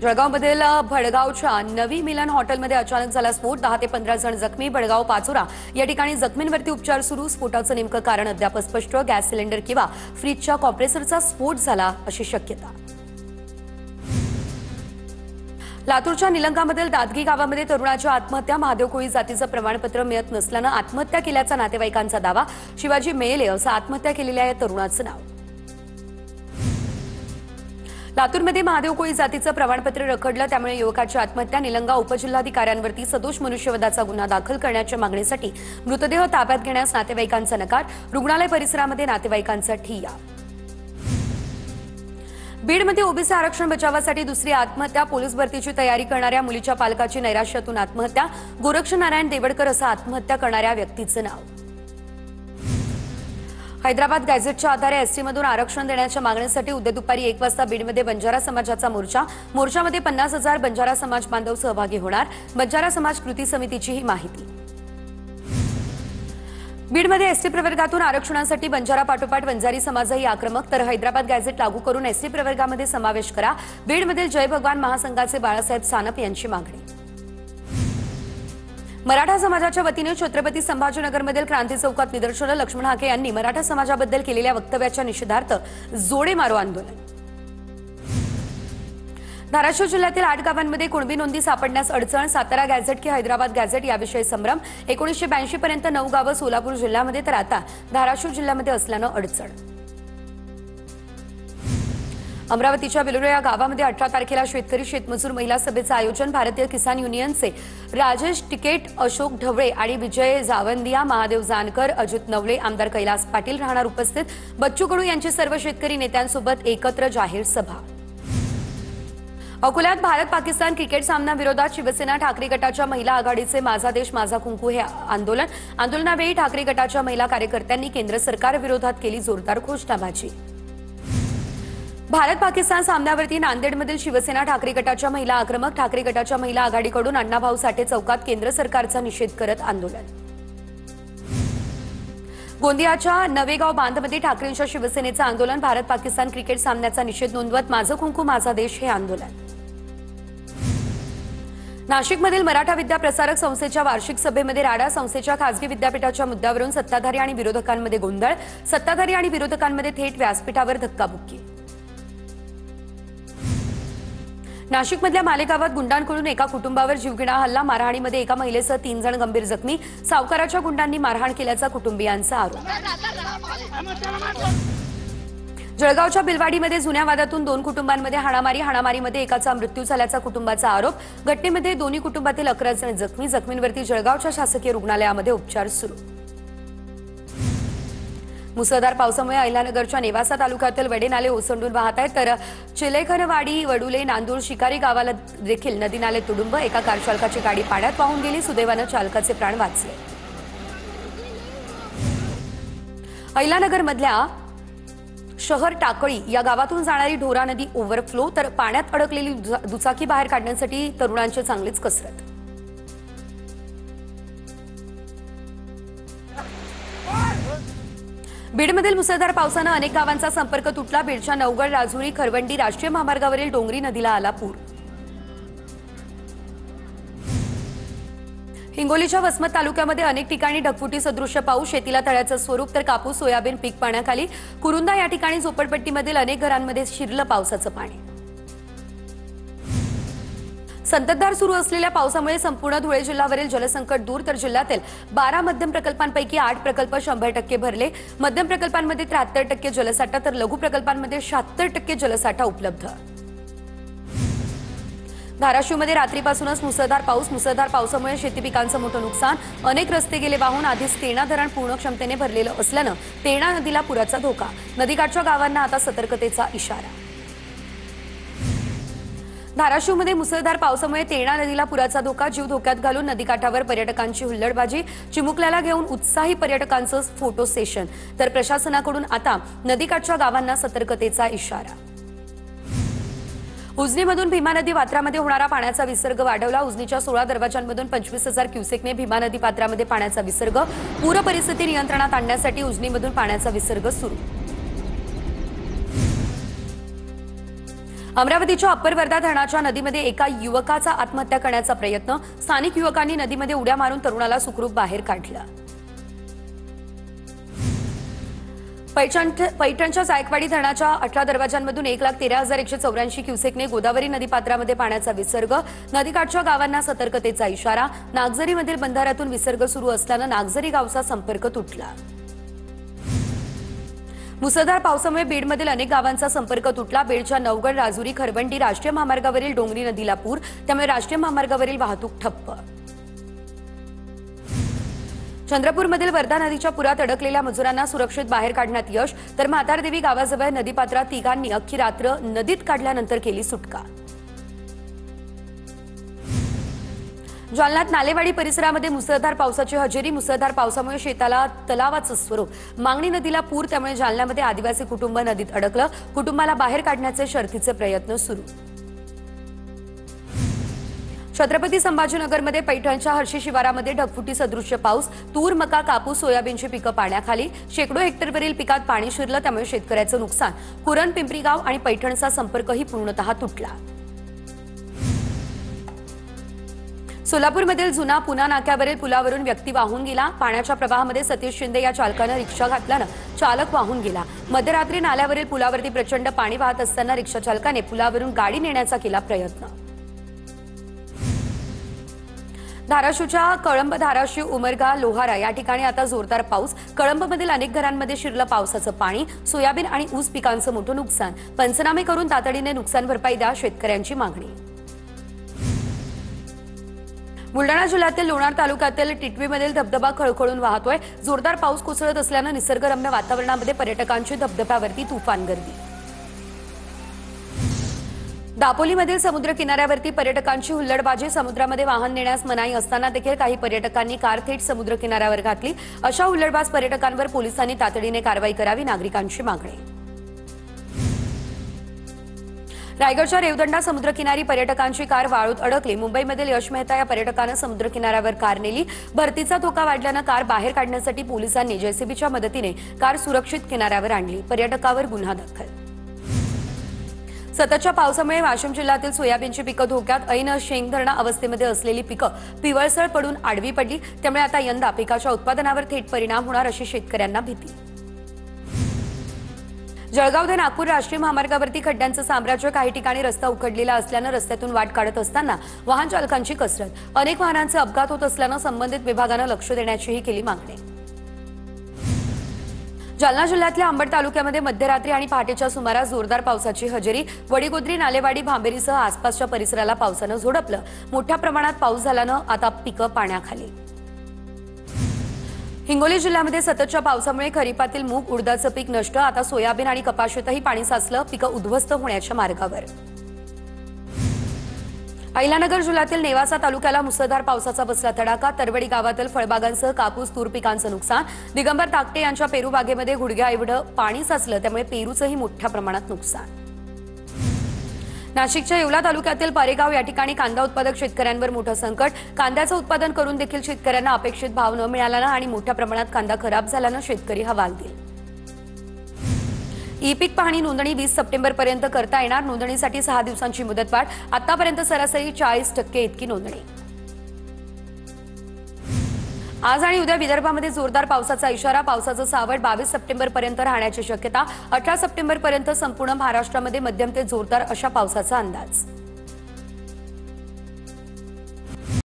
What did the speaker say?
जळगावमधील भडगावच्या नवी मिलन हॉटेलमध्ये अचानक झाला स्फोट। 10 ते 15 जण जखमी। भडगाव पाचोरा या ठिकाणी जखमींवरती उपचार सुरू। स्फोटाचं नेमकं कारण अद्याप स्पष्ट। गॅस सिलेंडर किंवा फ्रीजच्या कॉम्प्रेसरचा स्फोट झाला अशी शक्यता। लातूरच्या निलंगामधील दादगी गावामध्ये तरुणाच्या आत्महत्या। महादेव कोळी जातीचं प्रमाणपत्र मिळत नसल्यानं आत्महत्या केल्याचा नातेवाईकांचा दावा। शिवाजी मेले असं आत्महत्या केलेल्या या तरुणाचं नाव। लातूरमध्ये महादेव कोळी जातीचं प्रमाणपत्र रखडलं, त्यामुळे युवकाची आत्महत्या। निलंगा उपजिल्हाधिकाऱ्यांवरती सदोष मनुष्यवधाचा गुन्हा दाखल करण्याच्या मागणीसाठी मृतदेह ताब्यात घेण्यास नातेवाईकांचा नकार। रुग्णालय परिसरामध्ये नातेवाईकांचा ठिय्या। बीडमध्ये ओबीसी आरक्षण बचावासाठी दुसरी आत्महत्या। पोलीस भरतीची तयारी करणाऱ्या मुलीच्या पालकाची नैराश्यातून आत्महत्या। गोरक्षनारायण देवडकर असं आत्महत्या करणाऱ्या व्यक्तीचं नाव। हैदराबाद गॅझेटच्या आधारे एसटीमधून आरक्षण देण्याच्या मागणीसाठी उद्या दुपारी 1 वाजता बीडमध्ये बंजारा समाजाचा मोर्चा। मोर्चामध्ये 50,000 बंजारा समाज बांधव सहभागी होणार। बंजारा समाज कृती समितीची ही माहिती। बीडमध्ये एसटी प्रवर्गातून आरक्षणासाठी बंजारा पाठोपाठ वंजारी समाजही आक्रमक। तर हैदराबाद गॅझेट लागू करून एसटी प्रवर्गामध्ये समावेश करा। बीडमधील जय भगवान महासंघाचे बाळासाहेब सानप यांची मागणी। मराठा समाजाच्या वतीने छत्रपती संभाजीनगरमधील क्रांती चौकात निदर्शनं। लक्ष्मण हाके यांनी मराठा समाजाबद्दल केलेल्या वक्तव्याच्या निषेधार्थ जोडे मारो आंदोलन। धाराशिव जिल्ह्यातील 8 गावांमध्ये कुणबी नोंदी सापडण्यास अडचण। सातारा गॅझेट की हैदराबाद गॅझेट याविषयी संभ्रम। 1982 पर्यंत 9 गावं सोलापूर जिल्ह्यामध्ये, तर आता धाराशिव जिल्ह्यामध्ये असल्यानं अडचण। अमरावतीच्या बेलुरा या गावामध्ये 18 तारखेला शेतकरी शेतमजूर महिला सभेचं आयोजन। भारतीय किसान युनियनचे राजेश टिकेट, अशोक ढवळे आणि विजय जावंदिया, महादेव जानकर, अजित नवले, आमदार कैलास पाटील राहणार उपस्थित। बच्चू कडू यांची सर्व शेतकरी नेत्यांसोबत एकत्र जाहीर सभा। अकोल्यात भारत पाकिस्तान क्रिकेट सामना विरोधात शिवसेना ठाकरे गटाच्या महिला आघाडीचे माझा देश माझा कुंकू हे आंदोलन। आंदोलनावेळी ठाकरे गटाच्या महिला कार्यकर्त्यांनी केंद्र सरकार विरोधात केली जोरदार घोषणाबाजी। भारत पाकिस्तान सामन्यावरती नांदेडमधील शिवसेना ठाकरे गटाच्या महिला आक्रमक। ठाकरे गटाच्या महिला आघाडीकडून अण्णाभाऊ साठे चौकात केंद्र सरकारचा निषेध करत आंदोलन। गोंदियाच्या नवेगाव बांधमध्ये ठाकरेंच्या शिवसेनेचं आंदोलन। भारत पाकिस्तान क्रिकेट सामन्याचा निषेध नोंदवत माझं कुंकू माझा देश हे आंदोलन। नाशिकमधील मराठा विद्या प्रसारक संस्थेच्या वार्षिक सभेमध्ये राडा। संस्थेच्या खासगी विद्यापीठाच्या मुद्द्यावरून सत्ताधारी आणि विरोधकांमध्ये गोंधळ। सत्ताधारी आणि विरोधकांमध्ये थेट व्यासपीठावर धक्काबुक्की। नाशिकमधल्या मालेगावात गुंडांकडून एका कुटुंबावर जीवघेणा हल्ला। मारहाणीमध्ये एका महिलेसह 3 जण गंभीर जखमी। सावकाराच्या गुंडांनी मारहाण केल्याचा कुटुंबियांचा आरोप। जळगावच्या बिलवाडीमध्ये जुन्या वादातून 2 कुटुंबांमध्ये हाणामारीमध्ये एकाचा मृत्यू झाल्याचा कुटुंबाचा आरोप। घटनेमध्ये दोन्ही कुटुंबातील 11 जण जखमी। जखमींवरती जळगावच्या शासकीय रुग्णालयामध्ये उपचार सुरू। मुसळधार पावसामुळे अहिल्यानगरच्या नेवासा तालुक्यातील वडे नाले ओसंडून वाहत आहेत, तर चिलेखनवाडी, वडुले, नांदूर, शिकारी गावाला देखील नदी नाले तुडुंब। एका कार चालकाची गाडी पाण्यात वाहून गेली। सुदैवानं चालकाचे प्राण वाचले। अहिल्यानगरमधल्या शहर टाकळी या गावातून जाणारी ढोरा नदी ओव्हरफ्लो, तर पाण्यात अडकलेली दुचाकी बाहेर काढण्यासाठी तरुणांची चांगलीच कसरत। बीडमधील मुसळधार पावसानं अनेक गावांचा संपर्क तुटला। बीडच्या नवगड, राजुरी, खरवंडी राष्ट्रीय महामार्गावरील डोंगरी नदीला आला पूर। हिंगोलीच्या वसमत तालुक्यामध्ये अनेक ठिकाणी ढगफुटी सदृश्य पाऊस। शेतीला तळ्याचं स्वरूप, तर कापूस, सोयाबीन पीक पाण्याखाली। कुरुंदा या ठिकाणी झोपडपट्टीमधील अनेक घरांमध्ये शिरलं पावसाचं पाणी। संततधार सुरू असलेल्या पावसामुळे संपूर्ण धुळे जिल्ह्यावरील जलसंकट दूर, तर जिल्ह्यातील 12 मध्यम प्रकल्पांपैकी 8 प्रकल्प 100% भरले। मध्यम प्रकल्पांमध्ये 73% जलसाठा, तर लघु प्रकल्पांमध्ये 76% जलसाठा उपलब्ध। धाराशिवमध्ये रात्रीपासूनच मुसळधार पाऊस। मुसळधार पावसामुळे शेती पिकांचं मोठं नुकसान। अनेक रस्ते गेले वाहून। आधीच तेरणा धरण पूर्ण क्षमतेने भरलेलं असल्यानं तेरणा नदीला पुराचा धोका। नदीकाठच्या गावांना आता सतर्कतेचा इशारा। धाराशिवमध्ये मुसळधार पावसामुळे तेरणा नदीला पुराचा धोका। जीव धोक्यात घालून नदीकाठावर पर्यटकांची हुल्लडबाजी। चिमुकल्याला घेऊन उत्साही पर्यटकांचं फोटो सेशन, तर प्रशासनाकडून आता नदीकाठच्या गावांना सतर्कतेचा इशारा। उजनीमधून भीमा नदी पात्रामध्ये होणारा पाण्याचा विसर्ग वाढवला। उजनीच्या 16 दरवाजांमधून 25,000 क्युसेकने भीमा नदी पात्रामध्ये पाण्याचा विसर्ग। पूर परिस्थिती नियंत्रणात आणण्यासाठी उजनीमधून पाण्याचा विसर्ग सुरू। अमरावतीच्या अप्पर वर्धा धरणाच्या नदीमध्ये एका युवकाचा आत्महत्या करण्याचा प्रयत्न। स्थानिक युवकांनी नदीमध्ये उड्या मारून तरुणाला सुखरूप बाहेर काढलं। पैठणच्या जायकवाडी धरणाच्या 18 दरवाजांमधून 1,13,184 क्युसेकने गोदावरी नदीपात्रामध्ये पाण्याचा विसर्ग। नदीकाठच्या गावांना सतर्कतेचा इशारा। नागझरीमधील बंधाऱ्यातून विसर्ग सुरू असल्याने नागझरी गावचा संपर्क तुटला। मुसळधार पावसामुळे बीडमधील अनेक गावांचा संपर्क तुटला। बीडच्या नवगड, राजुरी, खरवंडी राष्ट्रीय महामार्गावरील डोंगरी नदीला पूर, त्यामुळे राष्ट्रीय महामार्गावरील वाहतूक ठप्प। चंद्रपूरमधील वर्धा नदीच्या पुरात अडकलेल्या मजुरांना सुरक्षित बाहेर काढण्यात यश, तर म्हातारदेवी गावाजवळ नदीपात्रात तिघांनी अख्खी रात्र नदीत काढल्यानंतर केली सुटका। जालन्यात नालेवाडी परिसरामध्ये मुसळधार पावसाची हजेरी। मुसळधार पावसामुळे शेताला तलावाचं स्वरूप, मांगणी नदीला पूर, त्यामुळे जालन्यामध्ये आदिवासी कुटुंब नदीत अडकलं। कुटुंबाला बाहेर काढण्याचे शर्थीचे प्रयत्न सुरू। छत्रपती संभाजीनगरमध्ये पैठणच्या हर्षी शिवारामध्ये ढगफुटी सदृश्य पाऊस। तूर, मका, कापूस, सोयाबीनची पिकं पाण्याखाली। शेकडो हेक्टरवरील पिकात पाणी शिरलं, त्यामुळे शेतकऱ्याचं नुकसान। कुरण, पिंपरीगाव आणि पैठणचा संपर्कही पूर्णतः तुटला। सोलापूरमधील जुना पुना नाक्यावरील पुलावरून व्यक्ती वाहून गेला। पाण्याच्या प्रवाहामध्ये सतीश शिंदे या चालकानं रिक्षा घातल्यानं चालक वाहून गेला। मध्यरात्री नाल्यावरील पुलावरती प्रचंड पाणी वाहत असताना रिक्षा चालकाने पुलावरून गाडी नेण्याचा केला प्रयत्न। धाराशिवच्या कळंब, धाराशिव, उमरगा, लोहारा या ठिकाणी आता जोरदार पाऊस। कळंबमधील अनेक घरांमध्ये शिरलं पावसाचं पाणी। सोयाबीन आणि ऊस पिकांचं मोठं नुकसान। पंचनामे करून तातडीने नुकसान भरपाई द्या, शेतकऱ्यांची मागणी। बुलढाणा जिल्ह्यातील लोणार तालुक्यातील टिटवीमधील धबधबा खळखळून वाहतोय। जोरदार पाऊस कोसळत असल्यानं निसर्गरम्य वातावरणामध्ये पर्यटकांची धबधब्यावरती तुफान गर्दी। दापोलीमधील समुद्र किनाऱ्यावरती पर्यटकांची हुल्लडबाजी। समुद्रामध्ये वाहन नेण्यास मनाई असताना देखील काही पर्यटकांनी कार थेट समुद्र किनाऱ्यावर घातली। अशा हुल्लडबाज पर्यटकांवर पोलिसांनी तातडीने कारवाई करावी, नागरिकांची मागणी। रायगडच्या रेवदंडा समुद्रकिनारी पर्यटकांची कार वाळूत अडकली। मुंबईमधील यश मेहता या पर्यटकानं समुद्र किनाऱ्यावर कार नेली। भरतीचा धोका वाढल्यानं कार बाहेर काढण्यासाठी पोलिसांनी जेसीबीच्या मदतीने कार सुरक्षित किनाऱ्यावर आणली। पर्यटकावर गुन्हा दाखल। सततच्या पावसामुळे वाशिम जिल्ह्यातील सोयाबीनची पिकं धोक्यात। ऐन शेंगधरणा अवस्थेमध्ये असलेली पिकं पिवळसर पडून आडवी पडली, त्यामुळे आता यंदा पिकाच्या उत्पादनावर थेट परिणाम होणार अशी शेतकऱ्यांना भीती। जळगाव ते नागपूर राष्ट्रीय महामार्गावरती खड्ड्यांचं साम्राज्य। काही ठिकाणी रस्ता उखडलेला असल्यानं रस्त्यातून वाट काढत असताना वाहन चालकांची कसरत। अनेक वाहनांचे अपघात होत असल्यानं संबंधित विभागानं लक्ष देण्याचीही केली मागणी। जालना जिल्ह्यातल्या अंबड तालुक्यामध्ये मध्यरात्री आणि पहाटेच्या सुमारास जोरदार पावसाची हजेरी। वडीगोद्री, नालेवाडी, भांबेरीसह आसपासच्या परिसराला पावसानं झोडपलं। मोठ्या प्रमाणात पाऊस झाल्यानं आता पिकं पाण्याखाली। हिंगोली जिल्ह्यामध्ये सततच्या पावसामुळे खरीपातील मूग, उडदाचं पीक नष्ट। आता सोयाबीन आणि कपाशीतही पाणी साचलं, पिकं उद्ध्वस्त होण्याच्या मार्गावर। अहिल्यानगर जिल्ह्यातील नेवासा तालुक्याला मुसळधार पावसाचा बसला तडाखा। तरवडी गावातील फळबागांसह कापूस, तूर पिकांचं नुकसान। दिगंबर ताकटे यांच्या पेरू बागेमध्ये गुडघ्याएवढं पाणी साचलं, त्यामुळे पेरूचंही मोठ्या प्रमाणात नुकसान। नाशिकच्या येवला तालुक्यातील पारेगाव या ठिकाणी कांदा उत्पादक शेतकऱ्यांवर मोठं संकट। कांद्याचं उत्पादन करून देखील शेतकऱ्यांना अपेक्षित भाव न मिळाल्यानं आणि मोठ्या प्रमाणात कांदा खराब झाल्यानं शेतकरी हवालदिल। ई पीक पाहणी नोंदणी 20 सप्टेंबरपर्यंत करता येणार। नोंदणीसाठी 6 दिवसांची मुदतवाढ। आतापर्यंत सरासरी 40% इतकी नोंदणी। आज आणि उद्या विदर्भामध्ये जोरदार पावसाचा इशारा। पावसाचं सावट 22 सप्टेंबरपर्यंत राहण्याची शक्यता। 18 सप्टेंबरपर्यंत संपूर्ण महाराष्ट्रामध्ये मध्यम ते जोरदार अशा पावसाचा अंदाज।